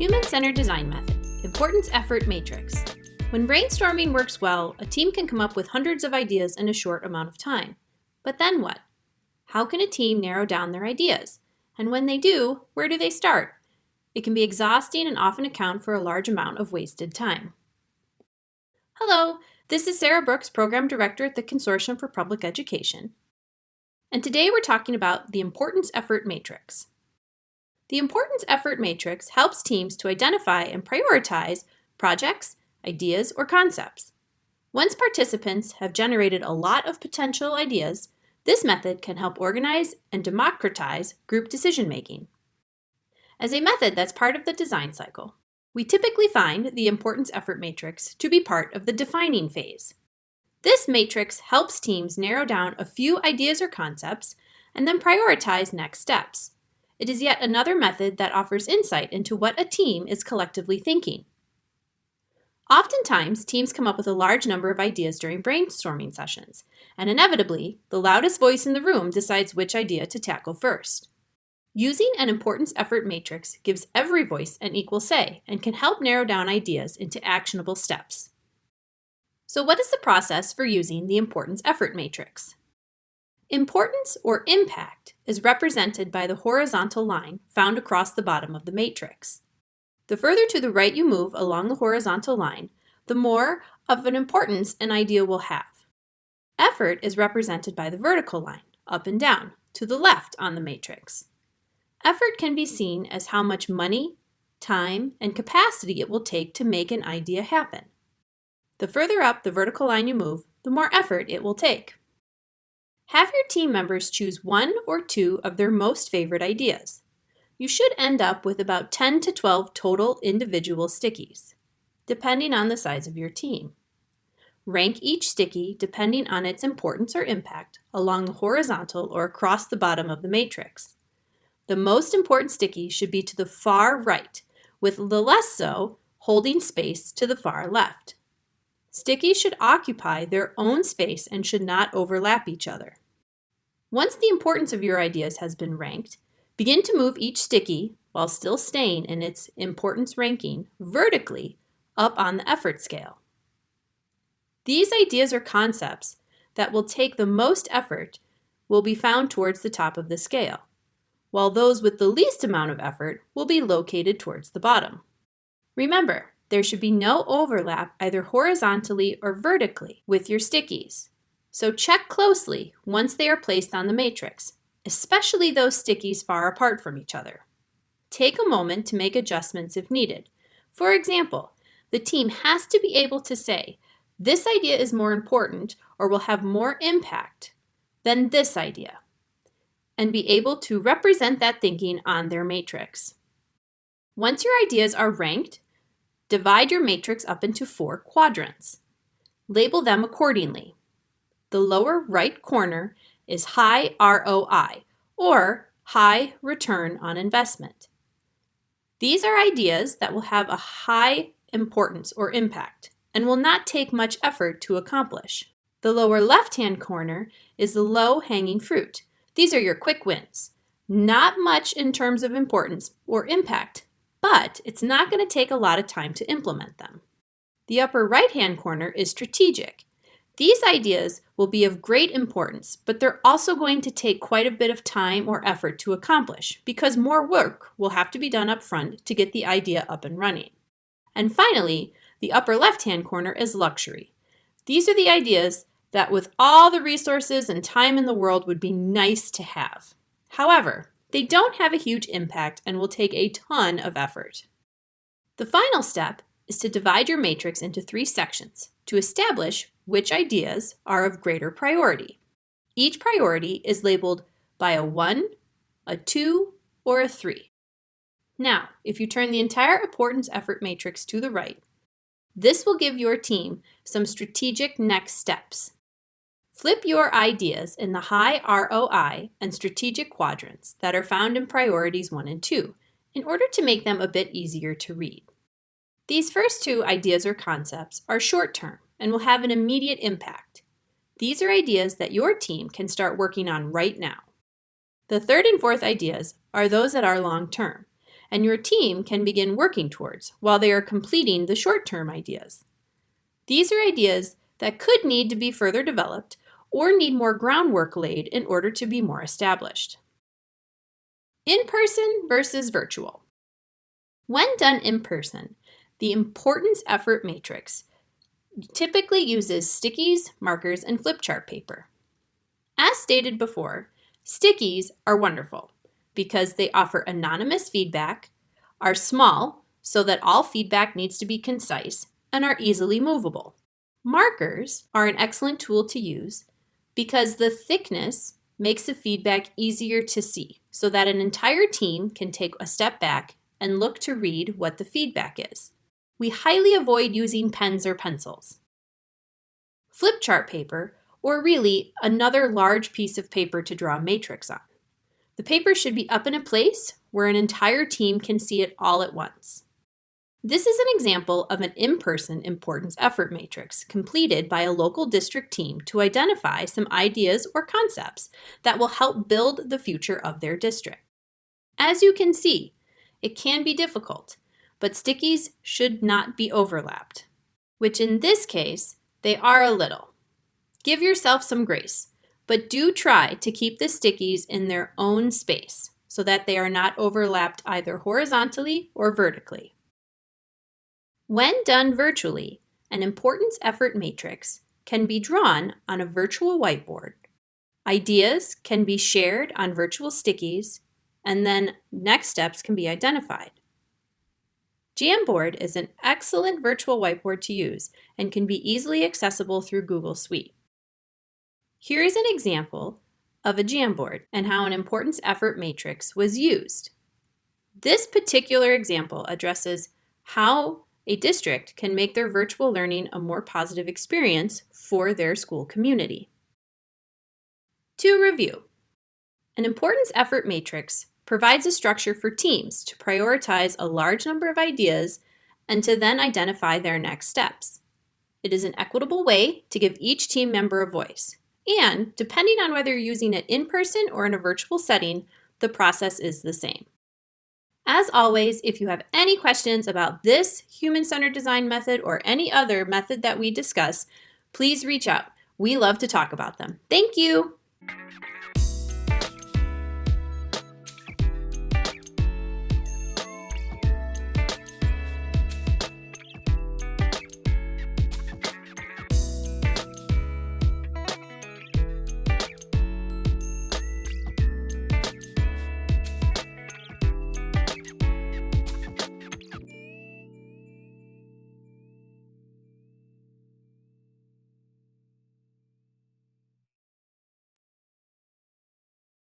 Human-centered design method, importance effort matrix. When brainstorming works well, a team can come up with hundreds of ideas in a short amount of time. But then what? How can a team narrow down their ideas? And when they do, where do they start? It can be exhausting and often account for a large amount of wasted time. Hello, this is Sarah Brooks, Program Director at the Consortium for Public Education. And today we're talking about the importance effort matrix. The importance effort matrix helps teams to identify and prioritize projects, ideas, or concepts. Once participants have generated a lot of potential ideas, this method can help organize and democratize group decision-making. As a method that's part of the design cycle, we typically find the importance effort matrix to be part of the defining phase. This matrix helps teams narrow down a few ideas or concepts and then prioritize next steps. It is yet another method that offers insight into what a team is collectively thinking. Oftentimes, teams come up with a large number of ideas during brainstorming sessions, and inevitably, the loudest voice in the room decides which idea to tackle first. Using an importance effort matrix gives every voice an equal say and can help narrow down ideas into actionable steps. So what is the process for using the importance effort matrix? Importance or impact is represented by the horizontal line found across the bottom of the matrix. The further to the right you move along the horizontal line, the more of an importance an idea will have. Effort is represented by the vertical line, up and down, to the left on the matrix. Effort can be seen as how much money, time, and capacity it will take to make an idea happen. The further up the vertical line you move, the more effort it will take. Have your team members choose one or two of their most favorite ideas. You should end up with about 10 to 12 total individual stickies, depending on the size of your team. Rank each sticky depending on its importance or impact along the horizontal or across the bottom of the matrix. The most important sticky should be to the far right, with the less so holding space to the far left. Stickies should occupy their own space and should not overlap each other. Once the importance of your ideas has been ranked, begin to move each sticky, while still staying in its importance ranking, vertically up on the effort scale. These ideas or concepts that will take the most effort will be found towards the top of the scale, while those with the least amount of effort will be located towards the bottom. Remember, there should be no overlap either horizontally or vertically with your stickies. So check closely once they are placed on the matrix, especially those stickies far apart from each other. Take a moment to make adjustments if needed. For example, the team has to be able to say, this idea is more important or will have more impact than this idea, and be able to represent that thinking on their matrix. Once your ideas are ranked, divide your matrix up into 4 quadrants. Label them accordingly. The lower right corner is high ROI, or high return on investment. These are ideas that will have a high importance or impact and will not take much effort to accomplish. The lower left-hand corner is the low-hanging fruit. These are your quick wins. Not much in terms of importance or impact, but it's not going to take a lot of time to implement them. The upper right-hand corner is strategic. These ideas will be of great importance, but they're also going to take quite a bit of time or effort to accomplish because more work will have to be done up front to get the idea up and running. And finally, the upper left-hand corner is luxury. These are the ideas that with all the resources and time in the world would be nice to have. However, they don't have a huge impact and will take a ton of effort. The final step is to divide your matrix into 3 sections to establish which ideas are of greater priority. Each priority is labeled by a 1, a 2, or a 3. Now, if you turn the entire importance effort matrix to the right, this will give your team some strategic next steps. Flip your ideas in the high ROI and strategic quadrants that are found in priorities 1 and 2 in order to make them a bit easier to read. These first 2 ideas or concepts are short-term and will have an immediate impact. These are ideas that your team can start working on right now. The 3rd and 4th ideas are those that are long-term and your team can begin working towards while they are completing the short-term ideas. These are ideas that could need to be further developed or need more groundwork laid in order to be more established. In-person versus virtual. When done in person, the importance effort matrix typically uses stickies, markers, and flip chart paper. As stated before, stickies are wonderful because they offer anonymous feedback, are small so that all feedback needs to be concise, and are easily movable. Markers are an excellent tool to use because the thickness makes the feedback easier to see so that an entire team can take a step back and look to read what the feedback is. We highly avoid using pens or pencils. Flip chart paper, or really another large piece of paper to draw a matrix on. The paper should be up in a place where an entire team can see it all at once. This is an example of an in-person importance effort matrix completed by a local district team to identify some ideas or concepts that will help build the future of their district. As you can see, it can be difficult, but stickies should not be overlapped, which in this case, they are a little. Give yourself some grace, but do try to keep the stickies in their own space so that they are not overlapped either horizontally or vertically. When done virtually, an importance effort matrix can be drawn on a virtual whiteboard. Ideas can be shared on virtual stickies, and then next steps can be identified. Jamboard is an excellent virtual whiteboard to use and can be easily accessible through Google Suite. Here is an example of a Jamboard and how an importance effort matrix was used. This particular example addresses how a district can make their virtual learning a more positive experience for their school community. To review, an importance effort matrix provides a structure for teams to prioritize a large number of ideas and to then identify their next steps. It is an equitable way to give each team member a voice, and depending on whether you're using it in person or in a virtual setting, the process is the same. As always, if you have any questions about this human-centered design method or any other method that we discuss, please reach out. We love to talk about them. Thank you!